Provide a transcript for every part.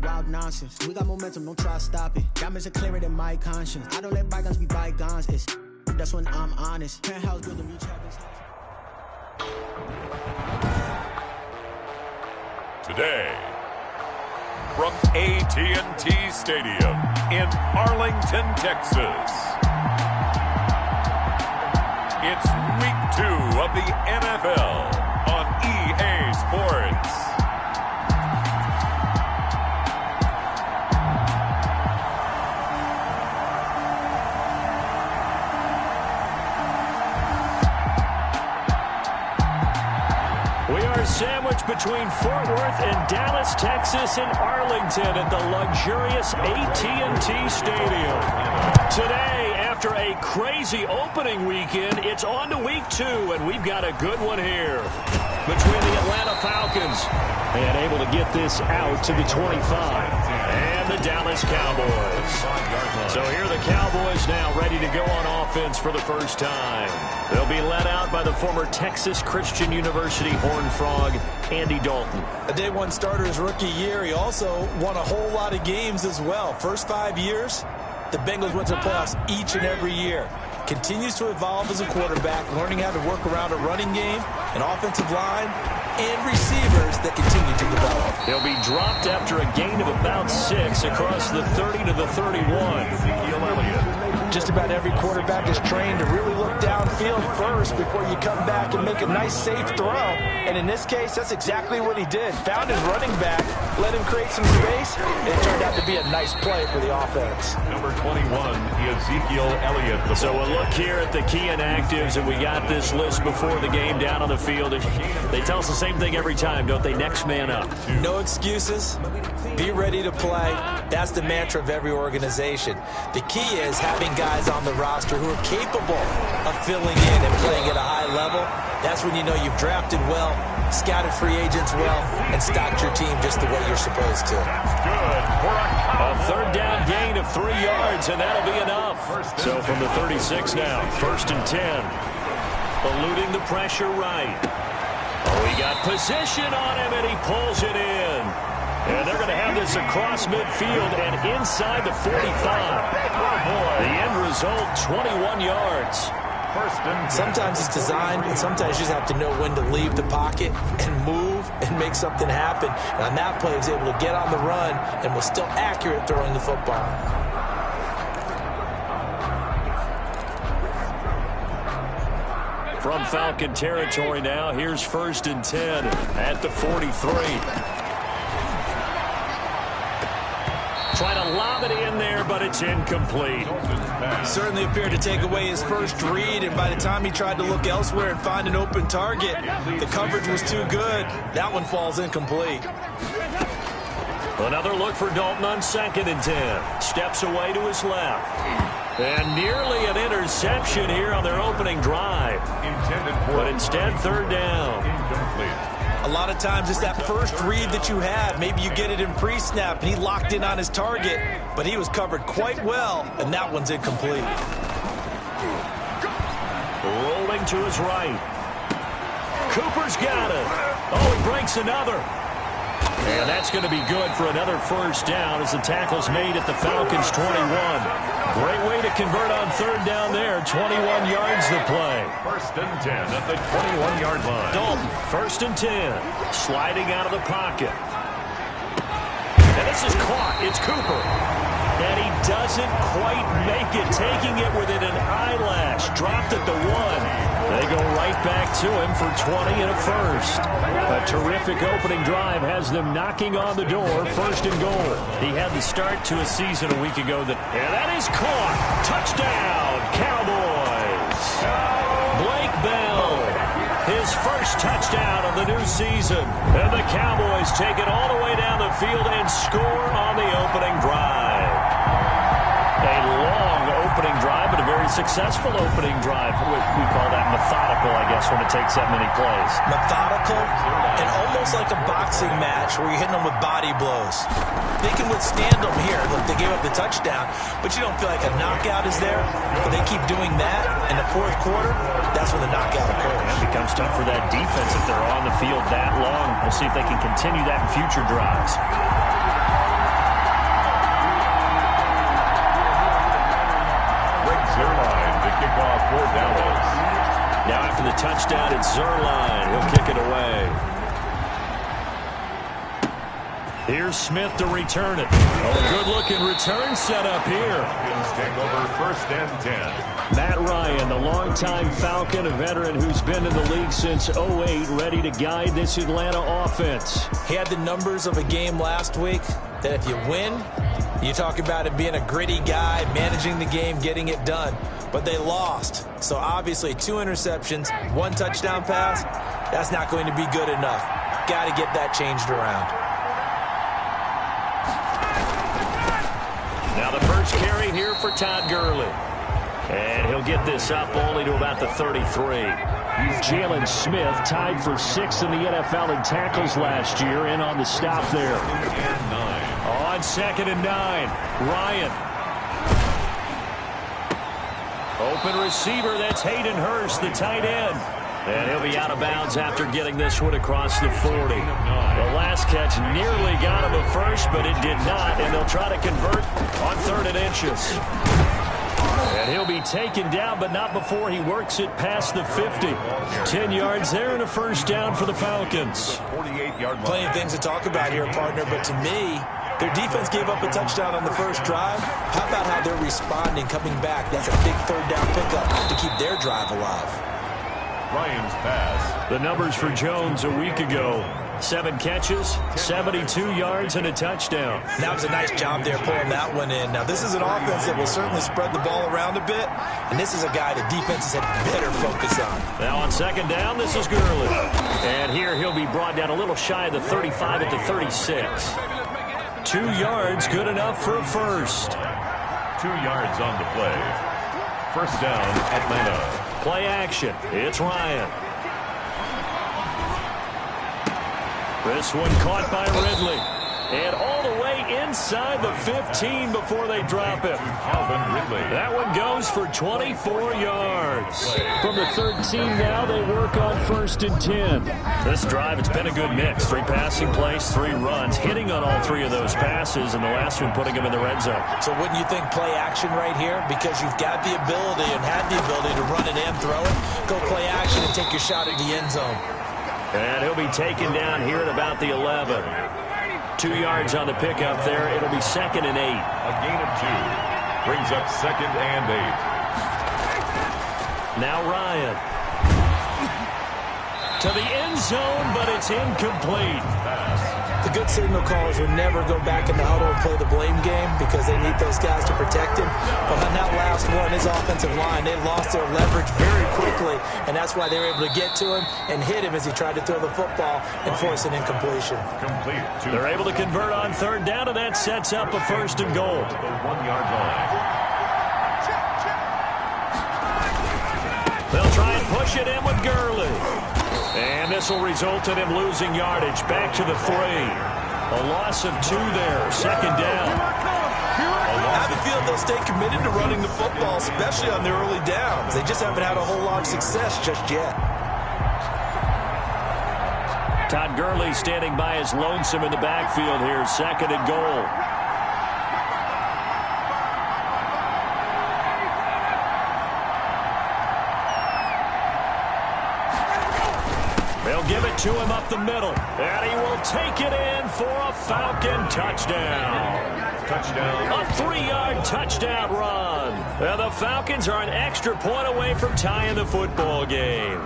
wild nonsense. We got momentum, don't try to stop it. Diamonds are clearer than my conscience. I don't let bygones be bygones. That's when I'm honest. Penthouse building, reach heaven's heights. Today, from A&T Stadium in Arlington, Texas, it's Week 2 of the NFL on EA Sports. Sandwiched between Fort Worth and Dallas, Texas, and Arlington at the luxurious A&T Stadium. Today, after a crazy opening weekend, it's on to Week 2, and we've got a good one here between the Atlanta Falcons and able to get this out to the 25, and the Dallas Cowboys. So here are the Cowboys now ready to go on offense for the first time. They'll be led out by the former Texas Christian University Horned Frog, Andy Dalton. A day one starter his rookie year. He also won a whole lot of games as well. First 5 years, the Bengals went to the playoffs each and every year. Continues to evolve as a quarterback, learning how to work around a running game, an offensive line, and receivers that continue to develop. He'll be dropped after a gain of about 6 across the 30 to the 31. Just about every quarterback is trained to really look downfield first before you come back and make a nice, safe throw. And in this case, that's exactly what he did. Found his running back, let him create some space, and it turned out to be a nice play for the offense. Number 21, Ezekiel Elliott. So we'll look here at the key inactives, and we got this list before the game down on the field. They tell us the same thing every time, don't they? Next man up. No excuses. Be ready to play. That's the mantra of every organization. The key is having guys on the roster who are capable of filling in and playing at a high level. That's when you know you've drafted well, scouted free agents well, and stocked your team just the way you're supposed to. A third down gain of 3 yards, and that'll be enough. So from the 36 now, 1st and 10. Eluding the pressure right. Oh, he got position on him, and he pulls it in. And they're going to have this across midfield and inside the 45. The end result, 21 yards. Sometimes it's designed, and sometimes you just have to know when to leave the pocket and move and make something happen. And on that play, he was able to get on the run and was still accurate throwing the football. From Falcon territory now, here's 1st and 10 at the 43. Trying to lob it in there, but it's incomplete. Certainly appeared to take away his first read, and by the time he tried to look elsewhere and find an open target, the coverage was too good. That one falls incomplete. Another look for Dalton on 2nd and 10. Steps away to his left. And nearly an interception here on their opening drive. But instead, 3rd down. Incomplete. A lot of times it's that first read that you have. Maybe you get it in pre-snap, and he locked in on his target, but he was covered quite well, and that one's incomplete. Rolling to his right. Cooper's got it. Oh, he breaks another. And that's going to be good for another 1st down as the tackle's made at the Falcons' 21. Great way to convert on 3rd down there. 21 yards the play. 1st and 10 at the 21-yard line. Dalton, 1st and 10. Sliding out of the pocket. And this is caught. It's Cooper. And he doesn't quite make it, taking it within an eyelash. Dropped at the 1. They go right back to him for 20 and a 1st. A terrific opening drive has them knocking on the door, 1st and goal. He had the start to a season a week ago and that is caught. Touchdown, Cowboys. Blake Bell, his first touchdown of the new season. And the Cowboys take it all the way down the field and score on the opening drive. A long opening drive, but a very successful opening drive. We call that methodical, I guess, when it takes that many plays. Methodical and almost like a boxing match where you're hitting them with body blows. They can withstand them here. Look, they gave up the touchdown, but you don't feel like a knockout is there. But they keep doing that in the 4th quarter. That's when the knockout occurs. It becomes tough for that defense if they're on the field that long. We'll see if they can continue that in future drives. Now after the touchdown at Zerline, he'll kick it away. Here's Smith to return it. Oh, good-looking return set up here. Take over 1st and 10. Matt Ryan, the longtime Falcon, a veteran who's been in the league since '08, ready to guide this Atlanta offense. He had the numbers of a game last week that if you win, you talk about it being a gritty guy, managing the game, getting it done. But they lost. So obviously 2 interceptions, 1 touchdown pass, that's not going to be good enough. Got to get that changed around. Now the first carry here for Todd Gurley. And he'll get this up only to about the 33. Jalen Smith tied for 6th in the NFL in tackles last year, in on the stop there. On 2nd and 9, Ryan. Open receiver, that's Hayden Hurst, the tight end. And he'll be out of bounds after getting this one across the 40. The last catch nearly got him a first, but it did not, and they'll try to convert on 3rd and inches. And he'll be taken down, but not before he works it past the 50. 10 yards there and a first down for the Falcons. 48-yard line. Plenty of things to talk about here, partner, but to me, their defense gave up a touchdown on the first drive. How about how they're responding, coming back? That's a big 3rd down pickup to keep their drive alive. Ryan's pass. The numbers for Jones a week ago. 7 catches, 72 yards, and a touchdown. That was a nice job there pulling that one in. Now, this is an offense that will certainly spread the ball around a bit, and this is a guy that defenses had better focus on. Now on 2nd down, this is Gurley. And here he'll be brought down a little shy of the 35 at the 36. 2 yards, good enough for a first. 2 yards on the play. First down, Atlanta. Play action. It's Ryan. This one caught by Ridley. And all the way inside the 15 before they drop it. Calvin Ridley. That one goes for 24 yards. From the 13 now, they work on 1st and 10. This drive, it's been a good mix. 3 passing plays, 3 runs, hitting on all 3 of those passes, and the last one putting them in the red zone. So wouldn't you think play action right here? Because you've got the ability and had the ability to run it and throw it. Go play action and take your shot at the end zone. And he'll be taken down here at about the 11. 2 yards on the pickup there. It'll be 2nd and 8. A gain of 2. Brings up 2nd and 8. Now Ryan. To the end zone, but it's incomplete. The good signal callers would never go back in the huddle and play the blame game because they need those guys to protect him. But on that last one, his offensive line, they lost their leverage very quickly, and that's why they were able to get to him and hit him as he tried to throw the football and force an incompletion. Complete. They're able to convert on 3rd down, and that sets up a 1st and goal. The 1-yard line. They'll try and push it in with Gurley. And this will result in him losing yardage. Back to the 3. A loss of 2 there. 2nd down. I have a feeling they'll stay committed to running the football, especially on their early downs. They just haven't had a whole lot of success just yet. Todd Gurley standing by his lonesome in the backfield here. 2nd and goal. They'll give it to him up the middle. And he will take it in for a Falcon touchdown. Touchdown. A 3-yard touchdown run. And the Falcons are an extra point away from tying the football game.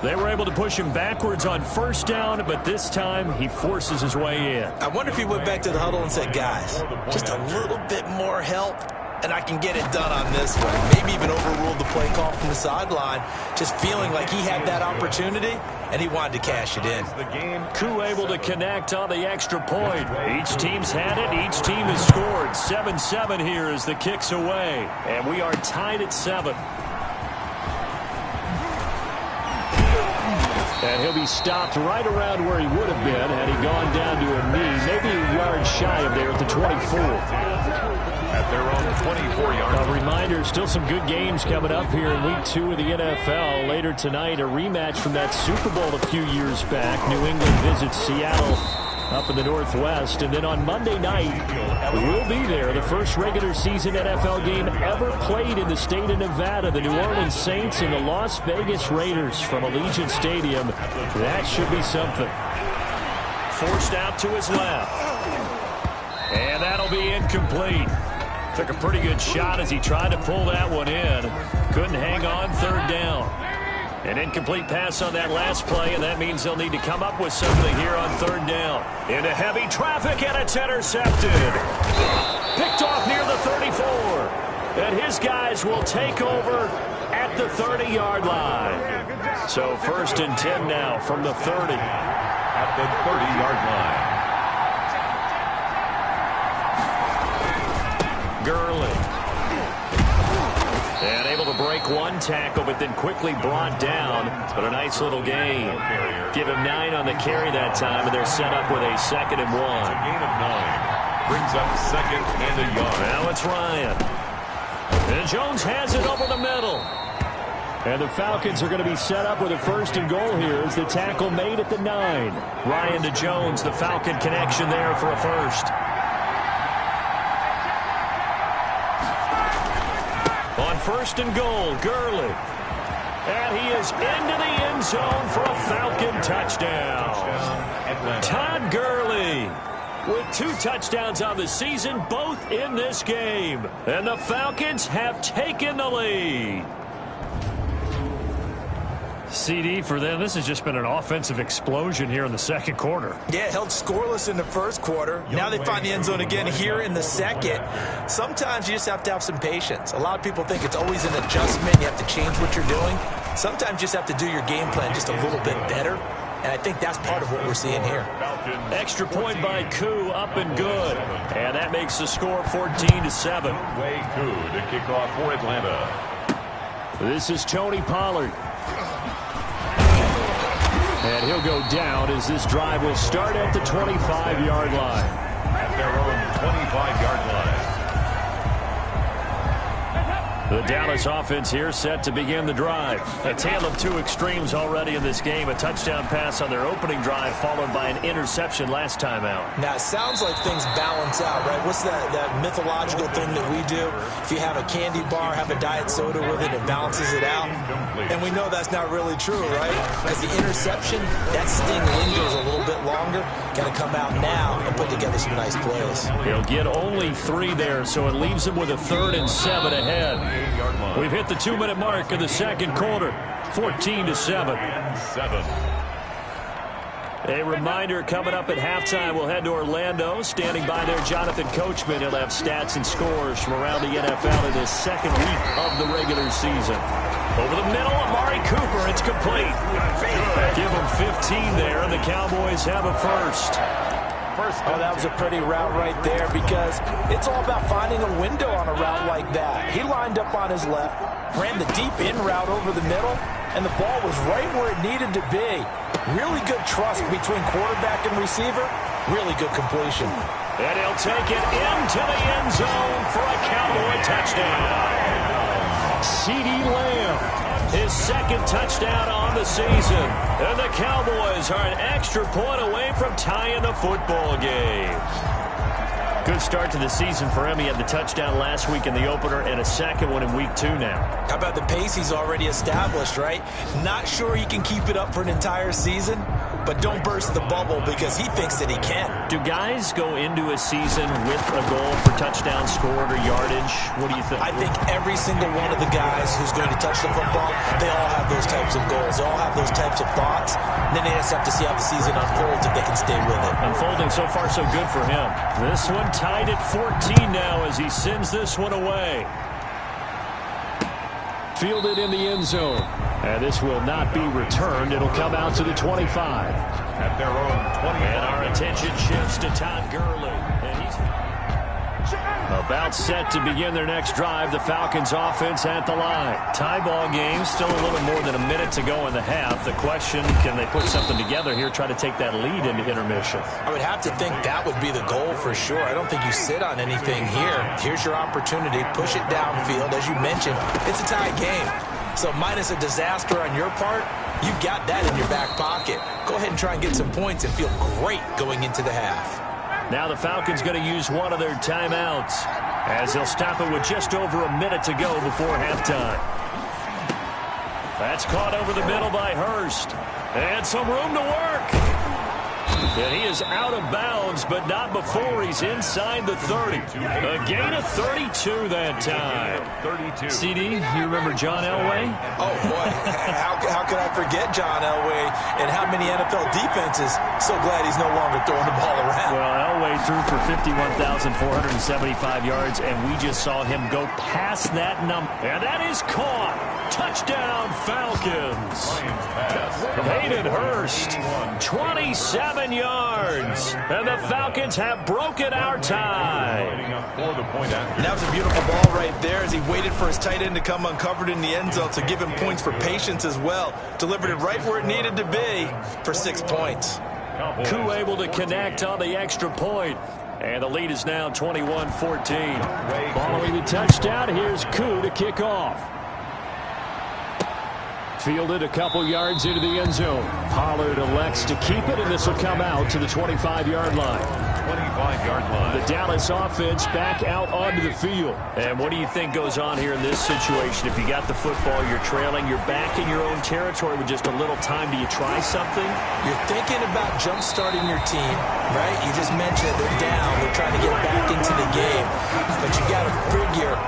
They were able to push him backwards on 1st down, but this time he forces his way in. I wonder if he went back to the huddle and said, guys, just a little bit more help, and I can get it done on this one. Maybe even overruled the play call from the sideline, just feeling like he had that opportunity, and he wanted to cash it in. Koo able to connect on the extra point. Each team's had it. Each team has scored. 7-7 here as the kick's away. And we are tied at 7. And he'll be stopped right around where he would have been had he gone down to a knee, maybe a yard shy of there at the 24. At their own 24-yard. A reminder, still some good games coming up here in Week 2 of the NFL. Later tonight, a rematch from that Super Bowl a few years back. New England visits Seattle up in the Northwest. And then on Monday night, we'll be there. The first regular season NFL game ever played in the state of Nevada. The New Orleans Saints and the Las Vegas Raiders from A&T Stadium. That should be something. Forced out to his left. And that'll be incomplete. Took a pretty good shot as he tried to pull that one in. Couldn't hang on, third down. An incomplete pass on that last play, and that means they'll need to come up with something here on third down. Into heavy traffic, and it's intercepted. Picked off near the 34. And his guys will take over at the 30-yard line. So 1st and 10 now from the 30. At the 30-yard line. Gurley. And able to break one tackle, but then quickly brought down. But a nice little gain. Give him 9 on the carry that time, and they're set up with a 2nd and 1. Gain of 9. Brings up 2nd and a yard. Now it's Ryan. And Jones has it over the middle. And the Falcons are going to be set up with a 1st and goal here as the tackle made at the 9. Ryan to Jones, the Falcon connection there for a first. On 1st and goal, Gurley. And he is into the end zone for a Falcon touchdown. Todd Gurley with 2 touchdowns on the season, both in this game. And the Falcons have taken the lead. CD for them, this has just been an offensive explosion here in the second quarter. Yeah, held scoreless in the first quarter. Now they find the end zone again here in the second. Sometimes you just have to have some patience. A lot of people think it's always an adjustment. You have to change what you're doing. Sometimes you just have to do your game plan just a little bit better. And I think that's part of what we're seeing here. Extra point by Koo, up and good. And that makes the score 14-7. Way Koo to kick off for Atlanta. This is Tony Pollard. And he'll go down as this drive will start at the 25-yard line. At their own 25-yard line. The Dallas offense here set to begin the drive. A tale of 2 extremes already in this game. A touchdown pass on their opening drive followed by an interception last time out. Now, it sounds like things balance out, right? What's that mythological thing that we do? If you have a candy bar, have a diet soda with it, it balances it out. And we know that's not really true, right? Because the interception, that sting lingers a little bit longer. Got to come out now and put together some nice plays. He'll get only 3 there, so it leaves him with a 3rd and 7 ahead. We've hit the 2-minute mark of the second quarter. 14-7. A reminder coming up at halftime. We'll head to Orlando. Standing by there, Jonathan Coachman. He'll have stats and scores from around the NFL in this second week of the regular season. Over the middle, Amari Cooper. It's complete. Give him 15 there, and the Cowboys have a first. Oh, that was a pretty route right there because it's all about finding a window on a route like that. He lined up on his left, ran the deep in route over the middle, and the ball was right where it needed to be. Really good trust between quarterback and receiver. Really good completion. And he'll take it into the end zone for a Cowboy touchdown. CeeDee Lamb. His 2nd touchdown on the season. And the Cowboys are an extra point away from tying the football game. Good start to the season for him. He had the touchdown last week in the opener and a 2nd one in week 2 now. How about the pace he's already established, right? Not sure he can keep it up for an entire season, but don't burst the bubble because he thinks that he can. Do guys go into a season with a goal for touchdown scored or yardage? What do you think? I think every single one of the guys who's going to touch the football, they all have those types of goals. They all have those types of thoughts. And then they just have to see how the season unfolds if they can stay with it. Unfolding so far so good for him. This one tied at 14 now as he sends this one away. Fielded in the end zone. And this will not be returned. It'll come out to the 25. At their own 25. And our attention shifts to Todd Gurley. And he's about set to begin their next drive. The Falcons offense at the line. Tie ball game. Still a little more than a minute to go in the half. The question, can they put something together here, try to take that lead into intermission? I would have to think that would be the goal for sure. I don't think you sit on anything here. Here's your opportunity. Push it downfield. As you mentioned, it's a tie game. So minus a disaster on your part, You've got that in your back pocket. Go ahead and try and get some points and feel great going into the half. Now the Falcons going to use one of their timeouts as they'll stop it with just over a minute to go before halftime. That's caught over the middle by Hurst. And some room to work. And he is out of bounds, but not before he's inside the 30. A gain of 32 that time. 32. CD, you remember John Elway? Oh, boy. How could I forget John Elway and how many NFL defenses? So glad he's no longer throwing the ball around. Well, Elway threw for 51,475 yards, and we just saw him go past that number. And that is caught. Touchdown, Falcons. Hayden Hurst, 27 yards. And the Falcons have broken our tie. And that was a beautiful ball right there as he waited for his tight end to come uncovered in the end zone to give him points for patience as well. Delivered it right where it needed to be for 6 points. Koo able to connect on the extra point. And the lead is now 21-14. Following the touchdown, here's Koo to kick off. Fielded a couple yards into the end zone. Pollard elects to keep it, and this will come out to the 25-yard line. 25-yard line. The Dallas offense back out onto the field. And what do you think goes on here in this situation? If you got the football, you're trailing, you're back in your own territory with just a little time. Do you try something? You're thinking about jump-starting your team, right? You just mentioned they're down. They're trying to get back into the game. But you got to figure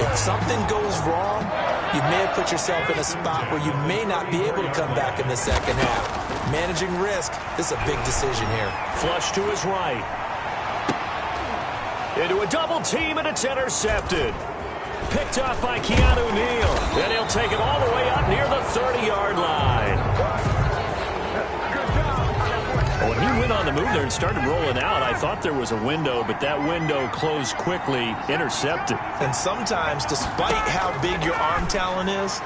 if something goes wrong, you may have put yourself in a spot where you may not be able to come back in the second half. Managing risk, this is a big decision here. Flush to his right. Into a double team, and it's intercepted. Picked up by Keanu Neal. And he'll take it all the way up near the 30-yard line. When he went on the move there and started rolling out, I thought there was a window, but that window closed quickly, intercepted. And sometimes, despite how big your arm talent is,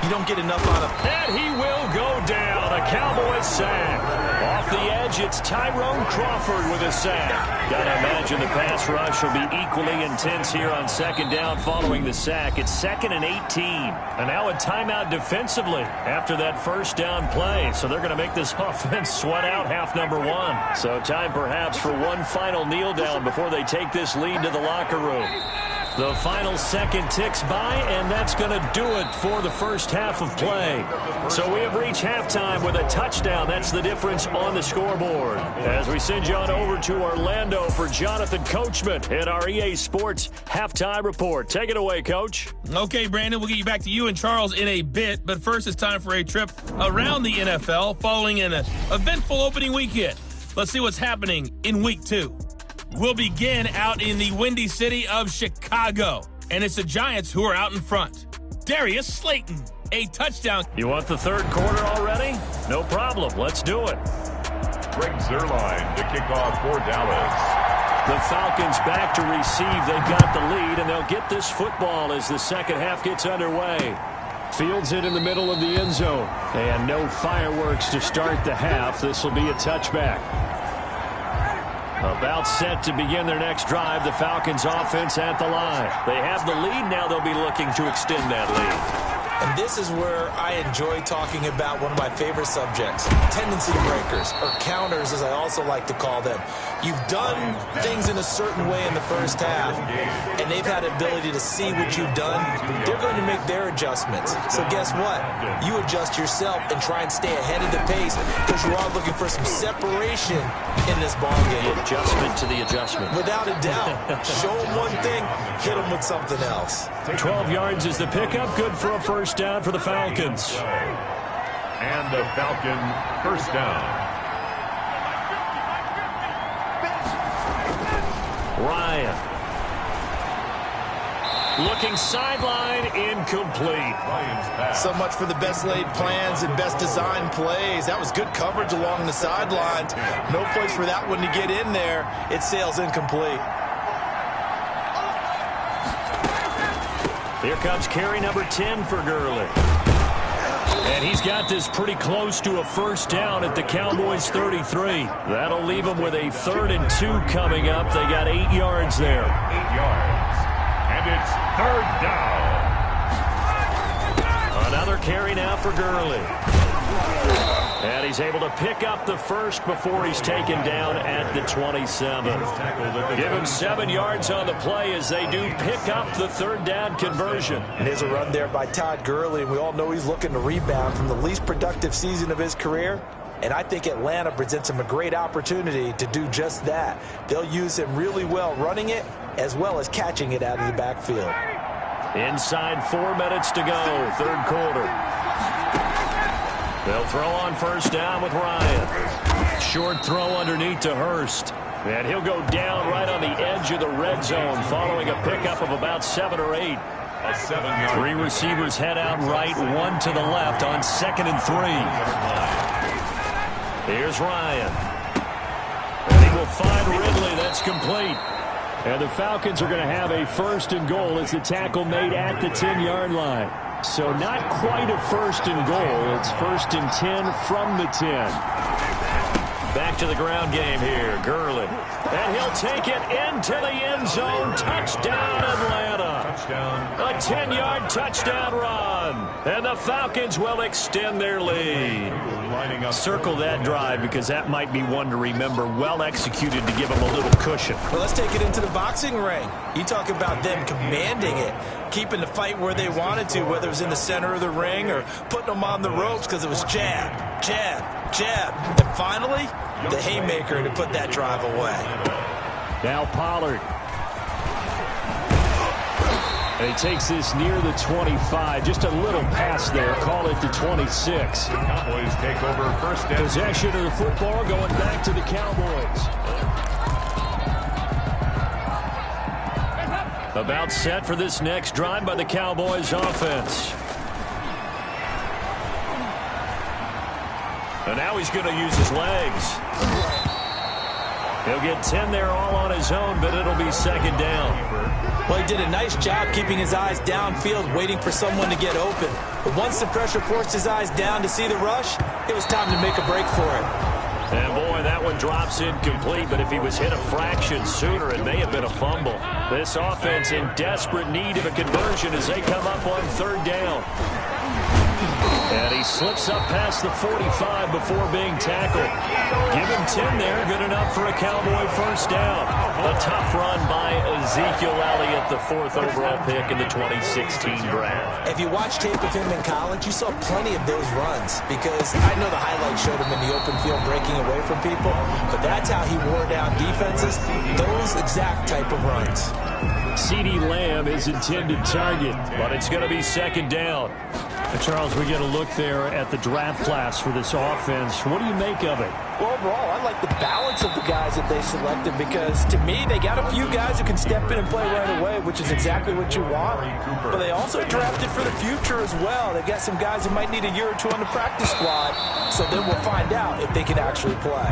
you don't get enough out of it. And he will go down. A Cowboys sack. Off the edge, it's Tyrone Crawford with a sack. Gotta imagine the pass rush will be equally intense here on second down following the sack. It's 2nd and 18. And now a timeout defensively after that first down play. So they're going to make this offense sweat out half number one. So time perhaps for one final kneel down before they take this lead to the locker room. The final second ticks by, and that's going to do it for the first half of play. So we have reached halftime with a touchdown. That's the difference on the scoreboard. As we send you on over to Orlando for Jonathan Coachman in our EA Sports Halftime Report. Take it away, Coach. Okay, Brandon, we'll get you back to you and Charles in a bit, but first it's time for a trip around the NFL following an eventful opening weekend. Let's see what's happening in Week 2. We'll begin out in the windy city of Chicago, and it's the Giants who are out in front. Darius Slayton, a touchdown. You want the third quarter already? No problem. Let's do it. Greg Zuerlein to kick off for Dallas. The Falcons back to receive. They've got the lead, and they'll get this football as the second half gets underway. Fields it in the middle of the end zone. And no fireworks to start the half. This will be a touchback. About set to begin their next drive, the Falcons offense at the line. They have the lead. Now they'll be looking to extend that lead. And this is where I enjoy talking about one of my favorite subjects, tendency breakers, or counters as I also like to call them. You've done things in a certain way in the first half, and they've had the ability to see what you've done. They're going to make their adjustments. So guess what? You adjust yourself and try and stay ahead of the pace because you are looking for some separation in this ball game. Adjustment to the adjustment. Without a doubt. Show them one thing, hit them with something else. 12 yards is the pickup. Good for a first down for the Falcons. And the Falcon first down. Ryan. Looking sideline, incomplete. So much for the best laid plans and best designed plays. That was good coverage along the sidelines. No place for that one to get in there. It sails incomplete. Here comes carry number 10 for Gurley. And he's got this pretty close to a first down at the Cowboys' 33. That'll leave them with a 3rd and 2 coming up. They got 8 yards there. 8 yards. And it's 3rd down. Another carry now for Gurley. And he's able to pick up the first before he's taken down at the 27. Give him 7 yards on the play as they do pick up the third down conversion. And here's a run there by Todd Gurley, and we all know he's looking to rebound from the least productive season of his career. And I think Atlanta presents him a great opportunity to do just that. They'll use him really well running it as well as catching it out of the backfield. Inside 4 minutes to go, third quarter. They'll throw on first down with Ryan. Short throw underneath to Hurst. And he'll go down right on the edge of the red zone following a pickup of about 7 or 8. 3 receivers head out right, 1 to the left on 2nd and 3. Here's Ryan. And he will find Ridley. That's complete. And the Falcons are going to have a 1st and goal as the tackle made at the 10-yard line. So not quite a 1st and goal. It's 1st and 10 from the 10. Back to the ground game here. Gurley. And he'll take it into the end zone. Touchdown, Atlanta. A 10-yard touchdown run. And the Falcons will extend their lead. Circle that drive because that might be one to remember. Well executed to give them a little cushion. Well, let's take it into the boxing ring. You talk about them commanding it, keeping the fight where they wanted to, whether it was in the center of the ring or putting them on the ropes because it was jab, jab, jab. And finally, the haymaker to put that drive away. Now Pollard. And he takes this near the 25. Just a little pass there. Call it the 26. The Cowboys take over first down. Possession of the football going back to the Cowboys. About set for this next drive by the Cowboys offense. And now he's going to use his legs. He'll get 10 there all on his own, but it'll be 2nd down. Well, he did a nice job keeping his eyes downfield, waiting for someone to get open. But once the pressure forced his eyes down to see the rush, it was time to make a break for it. And boy, that one drops incomplete, but if he was hit a fraction sooner, it may have been a fumble. This offense in desperate need of a conversion as they come up on 3rd down. And he slips up past the 45 before being tackled. Give him 10 there, good enough for a Cowboy 1st down. A tough run by Ezekiel Elliott, the 4th overall pick in the 2016 draft. If you watch tape of him in college, you saw plenty of those runs because I know the highlights showed him in the open field breaking away from people, but that's how he wore down defenses, those exact type of runs. CeeDee Lamb is intended target, but it's going to be 2nd down. Charles, we get a look there at the draft class for this offense. What do you make of it? Well, overall, I like the balance of the guys that they selected because, to me, they got a few guys who can step in and play right away, which is exactly what you want. But they also drafted for the future as well. They got some guys who might need a year or 2 on the practice squad, so then we'll find out if they can actually play.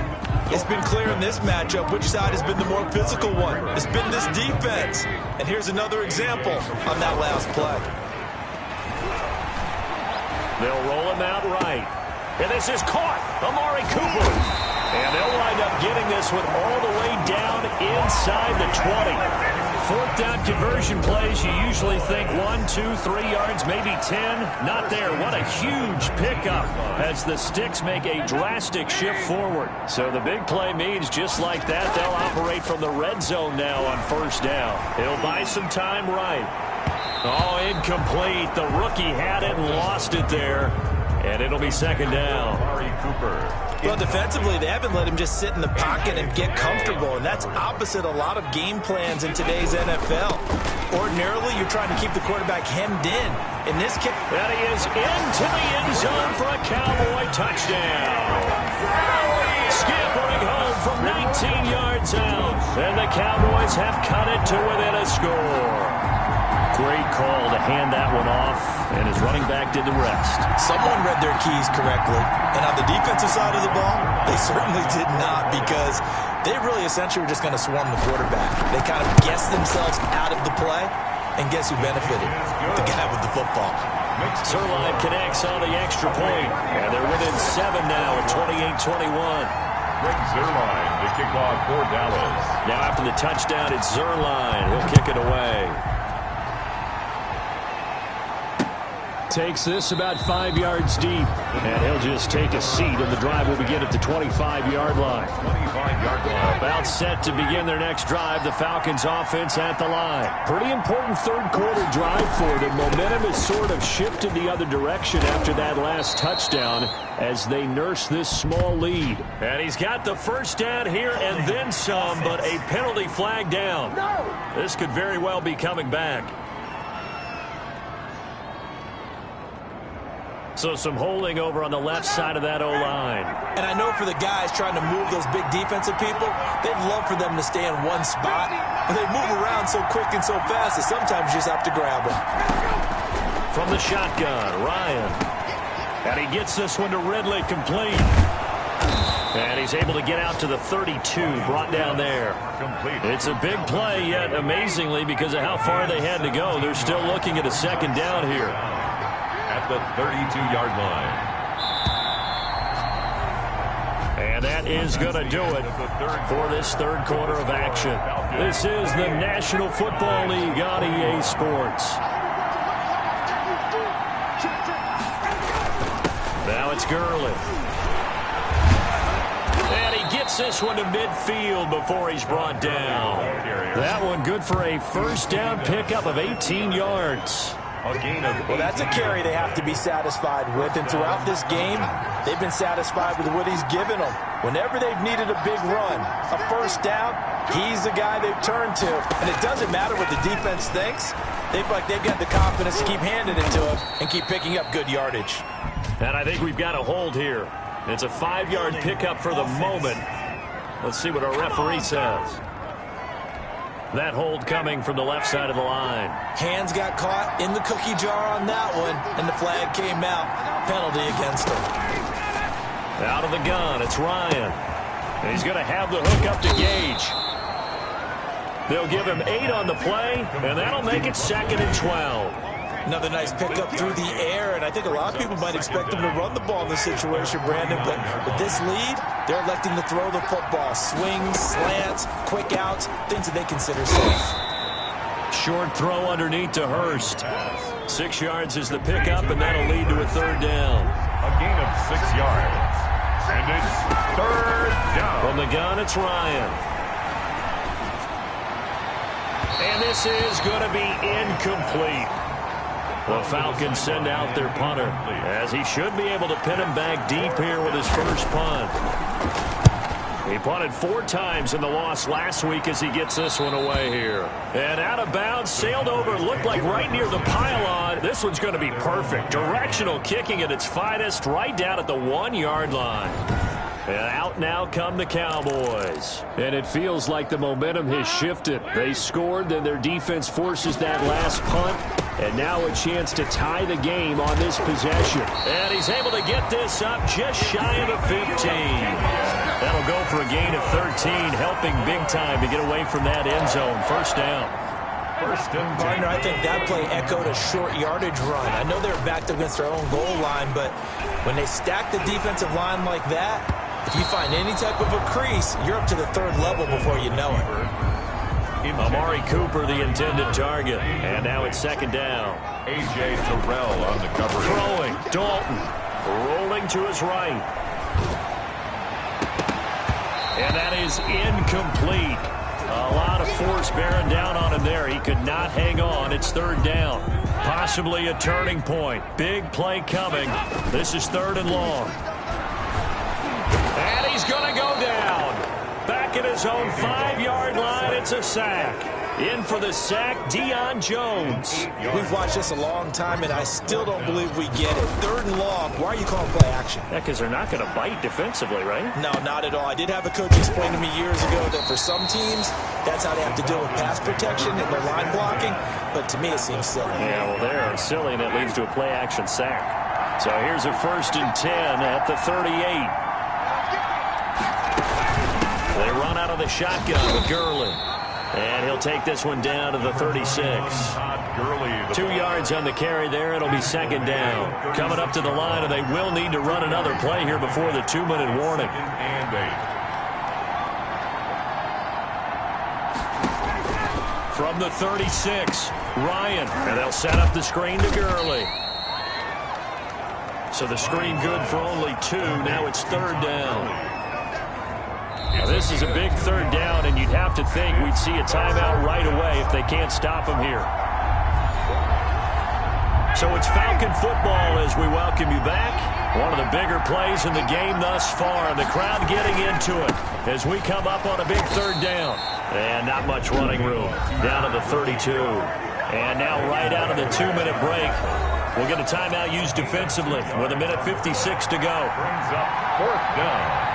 It's been clear in this matchup which side has been the more physical one. It's been this defense. And here's another example on that last play. They'll roll him out right. And this is caught. Amari Cooper. And they'll wind up getting this one all the way down inside the 20. 4th down conversion plays, you usually think 1, 2, 3 yards, maybe 10. Not there. What a huge pickup as the Sticks make a drastic shift forward. So the big play means just like that, they'll operate from the red zone now on 1st down. He'll buy some time right. Oh, incomplete. The rookie had it and lost it there. And it'll be 2nd down. Well, defensively, they haven't let him just sit in the pocket and get comfortable, and that's opposite a lot of game plans in today's NFL. Ordinarily, you're trying to keep the quarterback hemmed in. In this case, and he is into the end zone for a Cowboy touchdown. Scampering home from 19 yards out, and the Cowboys have cut it to within a score. Great call to hand that one off, and his running back did the rest. Someone read their keys correctly, and on the defensive side of the ball, they certainly did not because they really essentially were just going to swarm the quarterback. They kind of guessed themselves out of the play, and guess who benefited? The guy with the football. Zerline connects on the extra point, and they're within 7 now at 28-21. Greg Zerline, the kickoff for Dallas. Now after the touchdown, it's Zerline. He'll kick it away. takes this about 5 yards deep. And he'll just take a seat, and the drive will begin at the 25-yard line. 25-yard line. About set to begin their next drive, the Falcons offense at the line. Pretty important third-quarter drive for them. Momentum has sort of shifted the other direction after that last touchdown as they nurse this small lead. And he's got the first down here and then some, but a penalty flag down. This could very well be coming back. So some holding over on the left side of that O-line. And I know for the guys trying to move those big defensive people, they'd love for them to stay in one spot. But they move around so quick and so fast that sometimes you just have to grab them. From the shotgun, Ryan. And he gets this one to Ridley, complete. And he's able to get out to the 32, brought down there. It's a big play, yet amazingly, because of how far they had to go, they're still looking at a second down here. At the 32-yard line. And that is going to do it for this third quarter of action. This is the National Football League on EA Sports. Now it's Gurley. And he gets this one to midfield before he's brought down. That one good for a first down pickup of 18 yards. Well, that's a carry they have to be satisfied with, and throughout this game, they've been satisfied with what he's given them. Whenever they've needed a big run, a first down, he's the guy they've turned to. And it doesn't matter what the defense thinks. They've got the confidence to keep handing it to him and keep picking up good yardage. And I think we've got a hold here. It's a 5-yard pickup for the moment. Let's see what our referee says. That hold coming from the left side of the line. Hands got caught in the cookie jar on that one, and the flag came out. Penalty against him. Out of the gun, it's Ryan. And he's going to have the hook up to Gage. They'll give him 8 on the play, and that'll make it 2nd and 12. Another nice pickup through the air, and I think a lot of people might expect him to run the ball in this situation, Brandon, but with this lead, they're electing to throw the football. Swings, slants, quick outs, things that they consider safe. Short throw underneath to Hurst. 6 yards is the pickup, and that'll lead to a third down. A gain of 6 yards. And it's third down. From the gun, it's Ryan. And this is going to be incomplete. The Falcons send out their punter, as he should be able to pin him back deep here with his first punt. He punted 4 times in the loss last week as he gets this one away here. And out of bounds, sailed over, looked like right near the pylon. This one's going to be perfect. Directional kicking at its finest, right down at the 1-yard line. And out now come the Cowboys. And it feels like the momentum has shifted. They scored, then their defense forces that last punt. And now a chance to tie the game on this possession. And he's able to get this up just shy of the 15. That'll go for a gain of 13, helping big time to get away from that end zone. First down. Partner, I think that play echoed a short yardage run. I know they're backed up against their own goal line, but when they stack the defensive line like that, if you find any type of a crease, you're up to the 3rd level before you know it. Amari Cooper, the intended target. And now it's 2nd down. A.J. Terrell on the cover. Throwing. Dalton rolling to his right. And that is incomplete. A lot of force bearing down on him there. He could not hang on. It's 3rd down. Possibly a turning point. Big play coming. This is 3rd and long. And he's going to go down. Back at his own 5-yard line, it's a sack. In for the sack, Deion Jones. We've watched this a long time, and I still don't believe we get it. 3rd and long, why are you calling play action? Yeah, because they're not going to bite defensively, right? No, not at all. I did have a coach explain to me years ago that for some teams, that's how they have to deal with pass protection and their line blocking. But to me, it seems silly. Yeah, well, they're silly, and it leads to a play action sack. So here's a 1st and 10 at the 38. They run out of the shotgun with Gurley. And he'll take this one down to the 36. 2 yards on the carry there. It'll be 2nd down. Coming up to the line, and they will need to run another play here before the 2-minute warning. From the 36, Ryan. And they'll set up the screen to Gurley. So the screen good for only 2. Now it's 3rd down. Now this is a big 3rd down, and you'd have to think we'd see a timeout right away if they can't stop them here. So it's Falcon football as we welcome you back. One of the bigger plays in the game thus far, and the crowd getting into it as we come up on a big 3rd down. And not much running room. Down to the 32. And now right out of the 2-minute break, we'll get a timeout used defensively with 1:56 to go. Brings up 4th down.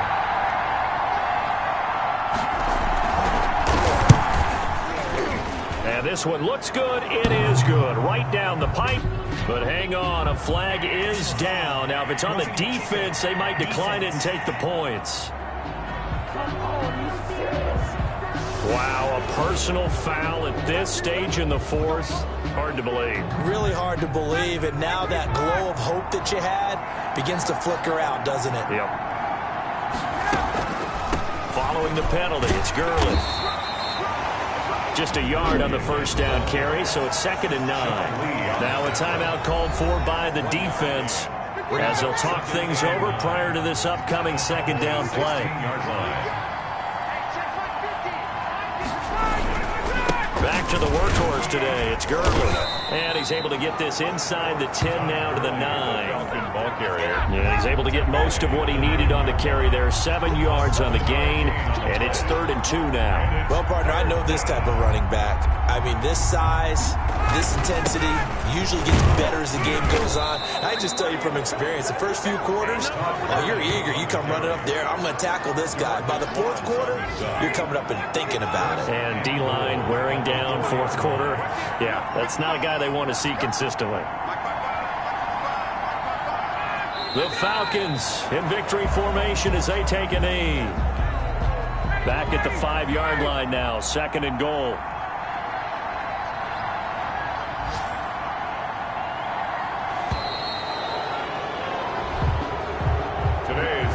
And this one looks good. It is good. Right down the pipe. But hang on, a flag is down. Now, if it's on the defense, they might decline it and take the points. Wow, a personal foul at this stage in the 4th. Hard to believe. Really hard to believe, and now that glow of hope that you had begins to flicker out, doesn't it? Yep. Following the penalty, it's Gurley. Just a yard on the 1st down carry, so it's 2nd and 9. Now a timeout called for by the defense as they'll talk things over prior to this upcoming 2nd down play. Back to the workhorse today. It's Gurley. And he's able to get this inside the 10 now to the 9. Ball carrier. Yeah, he's able to get most of what he needed on the carry there. 7 yards on the gain, and it's 3rd and 2 now. Well, partner, I know this type of running back. I mean, this size, this intensity usually gets better as the game goes on. I just tell you from experience, the first few quarters, you're eager. You come running up there, I'm going to tackle this guy. By the 4th quarter, you're coming up and thinking about it. And D-line wearing down 4th quarter. Yeah, that's not a guy they want to see consistently. The Falcons in victory formation as they take a knee. Back at the 5-yard line now, 2nd and goal.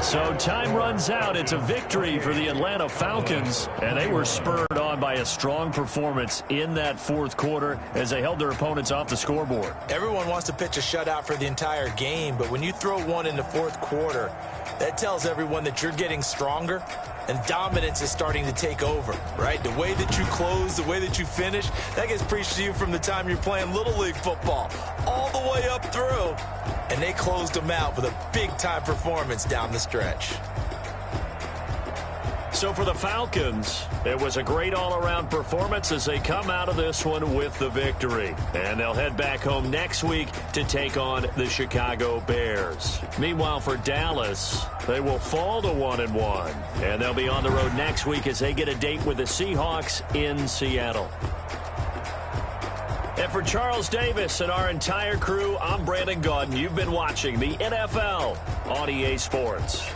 So time runs out. It's a victory for the Atlanta Falcons, and they were spurred on by a strong performance in that 4th quarter as they held their opponents off the scoreboard. Everyone wants to pitch a shutout for the entire game, but when you throw one in the 4th quarter, that tells everyone that you're getting stronger and dominance is starting to take over, right? The way that you close, the way that you finish, that gets preached to you from the time you're playing Little League football all the way up through. And they closed them out with a big-time performance down the stretch. So for the Falcons, it was a great all-around performance as they come out of this one with the victory. And they'll head back home next week to take on the Chicago Bears. Meanwhile, for Dallas, they will fall to 1-1. And they'll be on the road next week as they get a date with the Seahawks in Seattle. And for Charles Davis and our entire crew, I'm Brandon Gaudin. You've been watching the NFL on EA Sports.